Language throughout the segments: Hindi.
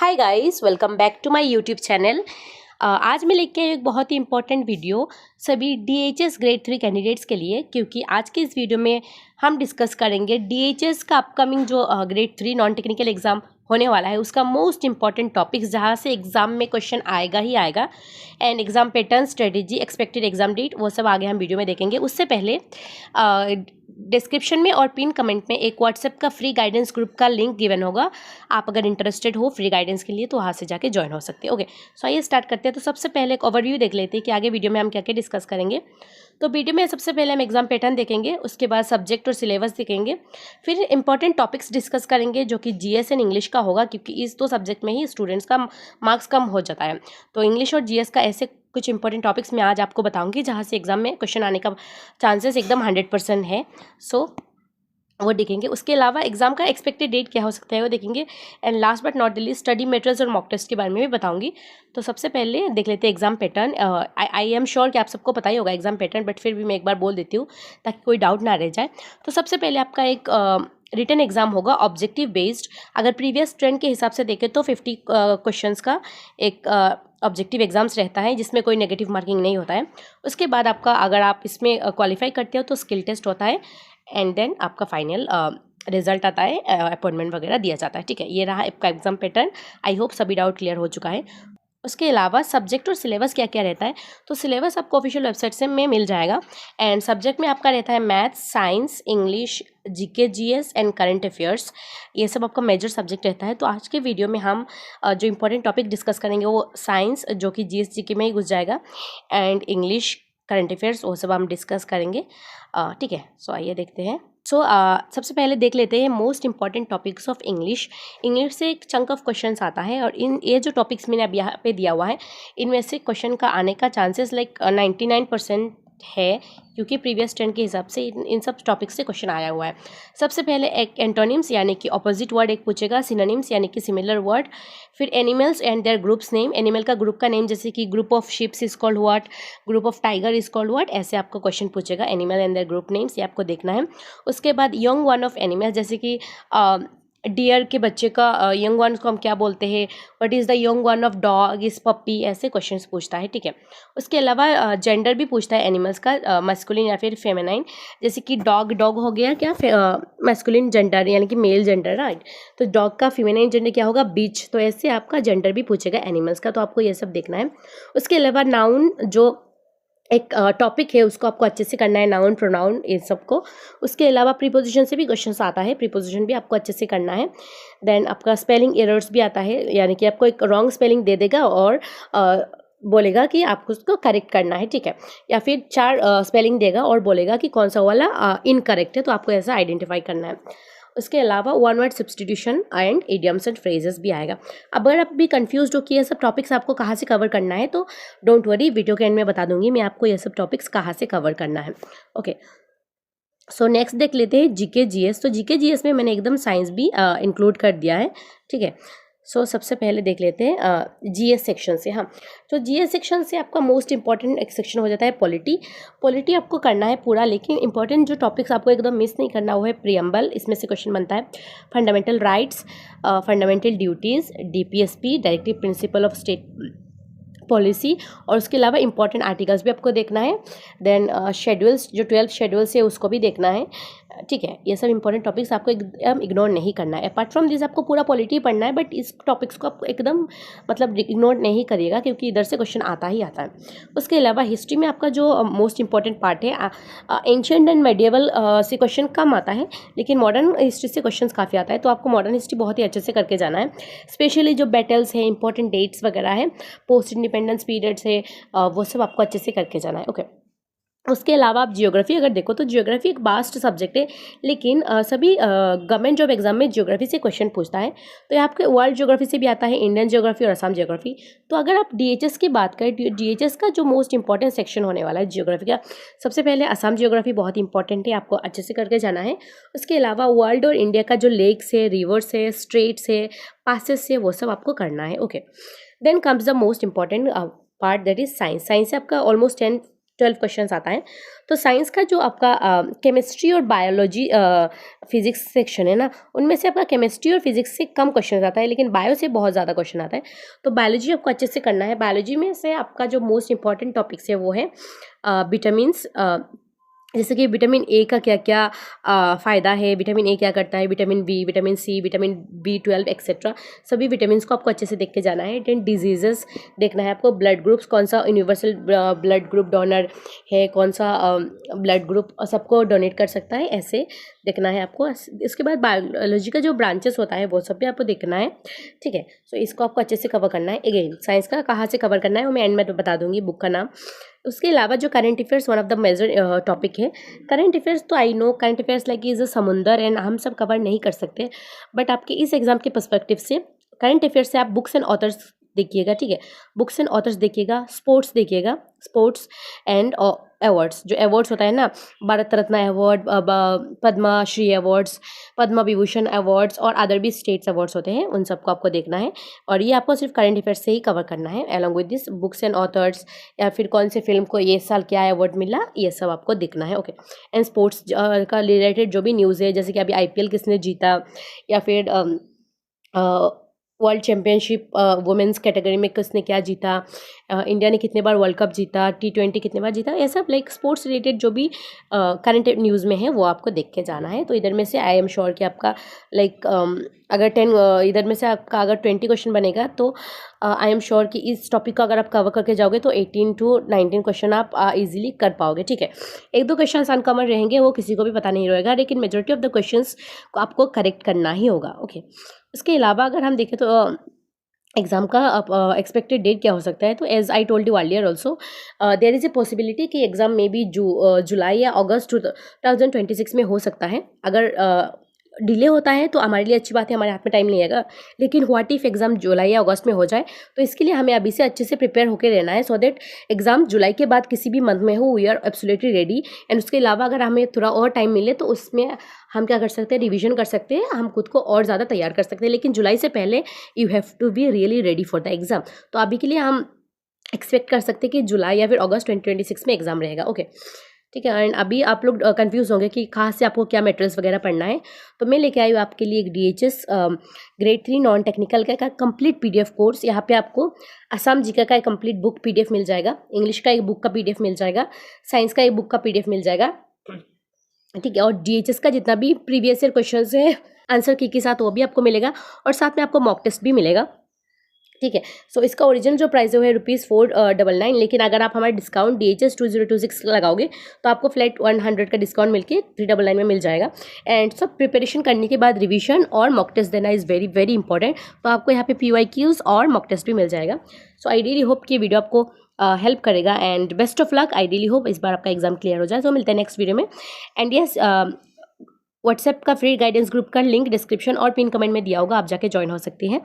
Hi guys, welcome back to my YouTube channel. आज मैं लेके आई एक बहुत ही इंपॉर्टेंट वीडियो सभी DHS ग्रेड 3 कैंडिडेट्स के लिए, क्योंकि आज के इस वीडियो में हम डिस्कस करेंगे DHS का अपकमिंग जो ग्रेड 3 नॉन टेक्निकल एग्जाम होने वाला है उसका मोस्ट इंपॉर्टेंट टॉपिक्स, जहाँ से एग्जाम में क्वेश्चन आएगा ही आएगा, and exam pattern, strategy, expected exam date, वो सब आगे हम वीडियो में देखेंगे। उससे पहले डिस्क्रिप्शन में और पिन कमेंट में एक व्हाट्सएप का फ्री गाइडेंस ग्रुप का लिंक गिवन होगा। आप अगर इंटरेस्टेड हो फ्री गाइडेंस के लिए तो वहाँ से जाके ज्वाइन हो सकते हैं। ओके, सो आइए स्टार्ट करते हैं। तो सबसे पहले एक ओवरव्यू देख लेते हैं कि आगे वीडियो में हम क्या क्या डिस्कस करेंगे। तो वीडियो में सबसे पहले हम एग्जाम पैटर्न देखेंगे, उसके बाद सब्जेक्ट और सिलेबस देखेंगे, फिर इंपॉर्टेंट टॉपिक्स डिस्कस करेंगे जो कि GS एंड इंग्लिश का होगा, क्योंकि इस दो सब्जेक्ट में ही स्टूडेंट्स का मार्क्स कम हो जाता है। तो इंग्लिश और GS का ऐसे कुछ इंपॉर्टेंट टॉपिक्स मैं आज आपको बताऊंगी जहाँ से एग्जाम में क्वेश्चन आने का चांसेस एकदम 100% है। सो वो देखेंगे। उसके अलावा एग्जाम का एक्सपेक्टेड डेट क्या हो सकता है वो देखेंगे, and last but not the least study materials और मॉक टेस्ट के बारे में भी बताऊंगी। तो सबसे पहले देख लेते हैं exam pattern. I am sure कि आप सबको पता ही होगा एग्जाम पैटर्न, बट फिर भी मैं एक बार बोल देती हूँ ताकि कोई डाउट ना रह जाए। तो सबसे पहले आपका एक रिटन एग्जाम होगा ऑब्जेक्टिव बेस्ड। अगर प्रीवियस ट्रेंड के हिसाब से देखें तो 50 क्वेश्चंस का एक ऑब्जेक्टिव एग्जाम्स रहता है, जिसमें कोई नेगेटिव मार्किंग नहीं होता है। उसके बाद आपका, अगर आप इसमें क्वालिफाई करते हो तो स्किल टेस्ट होता है, एंड देन आपका फाइनल रिजल्ट आता है, अपॉइंटमेंट वगैरह दिया जाता है। ठीक है, ये रहा आपका एग्जाम पैटर्न। आई होप सभी डाउट क्लियर हो चुका है। उसके अलावा सब्जेक्ट और सिलेबस क्या क्या रहता है, तो सिलेबस आपको ऑफिशियल वेबसाइट से में मिल जाएगा। एंड सब्जेक्ट में आपका रहता है maths, science, English, GK GS and current affairs. ये सब आपका मेजर सब्जेक्ट रहता है। तो आज के वीडियो में हम जो इंपॉर्टेंट टॉपिक डिस्कस करेंगे वो साइंस, जो कि GS GK में ही घुस जाएगा, एंड इंग्लिश, करंट अफेयर्स, वो सब हम डिस्कस करेंगे। ठीक है, सो आइए देखते हैं। सबसे पहले देख लेते हैं most important topics of English. English से एक चंक ऑफ क्वेश्चंस आता है, और ये जो टॉपिक्स मैंने अब यहाँ पे दिया हुआ है, इनमें से क्वेश्चन का आने का चांसेस 99% है, क्योंकि प्रीवियस ट्रेंड के हिसाब से इन सब टॉपिक्स से क्वेश्चन आया हुआ है। सबसे पहले एक एंटोनिम्स यानी कि ऑपोजिट वर्ड एक पूछेगा, सिनोनिम्स यानी कि सिमिलर वर्ड, फिर animals and their groups name, animal का ग्रुप का नेम, जैसे कि group of ships is called what, group of tiger is called what, ऐसे आपको क्वेश्चन पूछेगा। Animal and their group names ये आपको देखना है। उसके बाद यंग वन ऑफ एनिमल, जैसे कि डियर के बच्चे का यंग वन को हम क्या बोलते हैं, what is the young one of dog is puppy, ऐसे क्वेश्चंस पूछता है। ठीक है, उसके अलावा जेंडर भी पूछता है एनिमल्स का, मस्कुलिन या फिर फेमिनाइन, जैसे कि डॉग हो गया क्या, मस्कुलिन जेंडर यानी कि मेल जेंडर, राइट। तो डॉग का फेमिनाइन जेंडर क्या होगा, बिच। तो ऐसे आपका जेंडर भी पूछेगा एनिमल्स का, तो आपको ये सब देखना है। उसके अलावा नाउन जो एक टॉपिक है उसको आपको अच्छे से करना है, नाउन, प्रोनाउन, इन सबको। उसके अलावा प्रीपोजिशन से भी क्वेश्चंस आता है, प्रीपोजिशन भी आपको अच्छे से करना है। देन आपका स्पेलिंग एरर्स भी आता है, यानी कि आपको एक रॉन्ग स्पेलिंग दे देगा और बोलेगा कि आपको उसको करेक्ट करना है। ठीक है, या फिर 4 स्पेलिंग देगा और बोलेगा कि कौन सा वाला इनकरेक्ट है, तो आपको ऐसा आइडेंटिफाई करना है। उसके अलावा one word substitution and idioms and phrases भी आएगा। अगर आप भी कंफ्यूज हो कि ये सब टॉपिक्स आपको कहाँ से कवर करना है, तो डोंट वरी, वीडियो के एंड में बता दूंगी मैं आपको ये सब टॉपिक्स कहाँ से कवर करना है। ओके, सो नेक्स्ट देख लेते हैं GK GS। तो GK GS में मैंने एकदम साइंस भी इंक्लूड कर दिया है। ठीक है, सबसे पहले देख लेते हैं GS सेक्शन से। हाँ, तो GS सेक्शन से आपका मोस्ट इंपॉर्टेंट एक सेक्शन हो जाता है पॉलिटी। पॉलिटी आपको करना है पूरा, लेकिन इंपॉर्टेंट जो टॉपिक्स आपको एकदम मिस नहीं करना वो है प्रियम्बल, इसमें से क्वेश्चन बनता है। Fundamental rights, fundamental duties, DPSP, directive principle of state policy, और उसके अलावा इंपॉर्टेंट आर्टिकल्स भी आपको देखना है। देन शेड्यूल्स, जो 12 शेड्यूल्स है उसको भी देखना है। ठीक है, ये सब इंपॉर्टेंट टॉपिक्स आपको एकदम इग्नोर नहीं करना है। अपार्ट फ्रॉम दिस आपको पूरा पॉलिटी पढ़ना है, बट इस टॉपिक्स को आपको एकदम मतलब इग्नोर नहीं करिएगा, क्योंकि इधर से क्वेश्चन आता ही आता है। उसके अलावा हिस्ट्री में आपका जो मोस्ट इंपॉर्टेंट पार्ट है, एंशिएंट एंड मेडिएवल से क्वेश्चन कम आता है, लेकिन मॉडर्न हिस्ट्री से क्वेश्चन काफ़ी आता है। तो आपको मॉडर्न हिस्ट्री बहुत ही अच्छे से करके जाना है, स्पेशली जो बैटल्स है, इंपॉर्टेंट डेट्स वगैरह है, पोस्ट इंडिपेंडेंस पीरियड्स है, वो सब आपको अच्छे से करके जाना है। ओके, उसके अलावा आप जियोग्राफी अगर देखो तो जियोग्राफी एक वास्ट सब्जेक्ट है, लेकिन सभी गवर्नमेंट जॉब एग्जाम में जियोग्राफी से क्वेश्चन पूछता है। तो ये आपके वर्ल्ड जियोग्राफी से भी आता है, इंडियन जियोग्राफी और असम जियोग्राफी। तो अगर आप DHS की बात करें, DHS का जो मोस्ट इंपॉर्टेंट सेक्शन होने वाला है जियोग्राफी का, सबसे पहले असम जियोग्राफी बहुत इंपॉर्टेंट है, आपको अच्छे से करके जाना है। उसके अलावा वर्ल्ड और इंडिया का जो लेक्स है, रिवर्स है, स्ट्रेट्स है, पासेस है, वो सब आपको करना है। Okay, then comes the most important part, that is science. Science से आपका ऑलमोस्ट 10 12 क्वेश्चंस आता है। तो साइंस का जो आपका केमिस्ट्री और बायोलॉजी फिजिक्स सेक्शन है ना, उनमें से आपका केमिस्ट्री और फिजिक्स से कम क्वेश्चन आता है, लेकिन बायो से बहुत ज़्यादा क्वेश्चन आता है। तो बायोलॉजी आपको अच्छे से करना है। बायोलॉजी में से आपका जो मोस्ट इंपॉर्टेंट टॉपिक्स है वो है विटामिन्स, जैसे कि विटामिन ए का क्या क्या फ़ायदा है, विटामिन ए क्या करता है, vitamin B, vitamin C, vitamin B12 etcetera, सभी विटामिन्स को आपको अच्छे से देख के जाना है। देन डिजीजेस देखना है आपको, ब्लड ग्रुप्स, कौन सा यूनिवर्सल ब्लड ग्रुप डोनर है, कौन सा ब्लड ग्रुप सबको डोनेट कर सकता है, ऐसे देखना है आपको। इसके बाद बायोलॉजी का जो ब्रांचेस होता है वो सब भी आपको देखना है, ठीक है। सो इसको आपको अच्छे से कवर करना है। अगेन साइंस का कहाँ से कवर करना है वो मैं एंड में तो बता दूंगी, बुक का नाम। उसके अलावा जो current affairs one of the major topic है। करंट अफेयर्स तो I know current affairs like is a समुंदर एंड हम सब कवर नहीं कर सकते, बट आपके इस एग्जाम के पर्सपेक्टिव से करंट अफेयर्स से आप बुक्स एंड ऑथर्स देखिएगा, ठीक है। बुक्स एंड ऑथर्स देखिएगा, स्पोर्ट्स देखिएगा, स्पोर्ट्स एंड अवार्ड्स, जो अवार्ड्स होता है ना, Bharat Ratna award, Padma Shri awards, Padma Vibhushan awards और अदर भी स्टेट्स अवार्ड्स होते हैं, उन सबको आपको देखना है। और ये आपको सिर्फ करंट अफेयर्स से ही कवर करना है, along with this books and authors, या फिर कौन से फिल्म को ये साल क्या अवार्ड मिला, ये सब आपको देखना है, ओके। एंड स्पोर्ट्स का रिलेटेड जो भी न्यूज़ है, जैसे कि अभी IPL किसने जीता, या फिर वर्ल्ड चैम्पियनशिप वुमेंस कैटेगरी में किसने क्या जीता, इंडिया ने कितने बार वर्ल्ड कप जीता, T20 कितने बार जीता, ये सब लाइक स्पोर्ट्स रिलेटेड जो भी करंट न्यूज़ में है वो आपको देख के जाना है। तो इधर में से आई एम श्योर कि आपका लाइक अगर 10 इधर में से आपका अगर 20 क्वेश्चन बनेगा तो आई एम श्योर कि इस टॉपिक को अगर आप कवर करके जाओगे तो 18 to 19 क्वेश्चन आप इजीली कर पाओगे, ठीक है। एक दो क्वेश्चन अनकॉमन रहेंगे, वो किसी को भी पता नहीं रहेगा, लेकिन मेजोरिटी ऑफ द क्वेश्चंस को आपको करेक्ट करना ही होगा, ओके। इसके अलावा अगर हम देखें तो एग्ज़ाम का एक्सपेक्टेड डेट क्या हो सकता है, तो as I told you earlier also there is a possibility कि एग्ज़ाम मे बी जुलाई या अगस्त 2026 में हो सकता है। अगर डिले होता है तो हमारे लिए अच्छी बात है, हमारे हाथ में टाइम नहीं आएगा, लेकिन व्हाट इफ एग्ज़ाम जुलाई या अगस्त में हो जाए, तो इसके लिए हमें अभी से अच्छे से प्रिपेयर होकर रहना है, सो दैट एग्ज़ाम जुलाई के बाद किसी भी मंथ में हो, we are absolutely ready. And उसके अलावा अगर हमें थोड़ा और टाइम मिले तो उसमें हम क्या कर सकते हैं, रिवीजन कर सकते हैं, हम खुद को और ज़्यादा तैयार कर सकते हैं, लेकिन जुलाई से पहले you have to be really ready for the exam. तो अभी के लिए हम एक्सपेक्ट कर सकते हैं कि जुलाई या फिर अगस्त 2026 में एग्ज़ाम रहेगा, ओके, ठीक है। एंड अभी आप लोग कंफ्यूज होंगे कि कहाँ से आपको क्या मटेरियल्स वगैरह पढ़ना है, तो मैं लेके आई हूँ आपके लिए एक DHS ग्रेड 3 नॉन टेक्निकल का कंप्लीट PDF कोर्स। यहाँ पे आपको असम जीके का एक कंप्लीट बुक PDF मिल जाएगा, इंग्लिश का एक बुक का PDF मिल जाएगा, साइंस का एक बुक का PDF मिल जाएगा, ठीक है। और DHS का जितना भी प्रीवियस ईयर क्वेश्चन है आंसर की के साथ वो भी आपको मिलेगा, और साथ में आपको मॉक टेस्ट भी मिलेगा, ठीक है। सो इसका ओरिजिनल जो प्राइस है वो है ₹499, लेकिन अगर आप हमारे डिस्काउंट DHS 2026 लगाओगे तो आपको फ्लैट 100 का डिस्काउंट मिलके 399 में मिल जाएगा। एंड सब प्रिपरेशन करने के बाद रिवीजन और मॉक टेस्ट देना इज़ वेरी वेरी इंपॉर्टेंट, तो आपको यहाँ पे PYQs और मॉक टेस्ट भी मिल जाएगा। सो आई रियली होप कि वीडियो आपको हेल्प करेगा, and best of luck. I really hope इस बार आपका एग्जाम क्लियर हो जाए। तो मिलते हैं नेक्स्ट वीडियो में। एंड यस, व्हाट्सएप का फ्री गाइडेंस ग्रुप का लिंक डिस्क्रिप्शन और पिन कमेंट में दिया होगा, आप जाके ज्वाइन हो सकती हैं।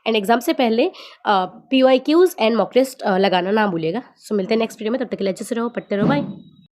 एंड एग्जाम से पहले PYQs एंड मॉक टेस्ट लगाना ना भूलिएगा। सो मिलते हैं नेक्स्ट वीडियो में, तब तक के लिए अच्छे से रहो, पढ़ते रहो, बाय।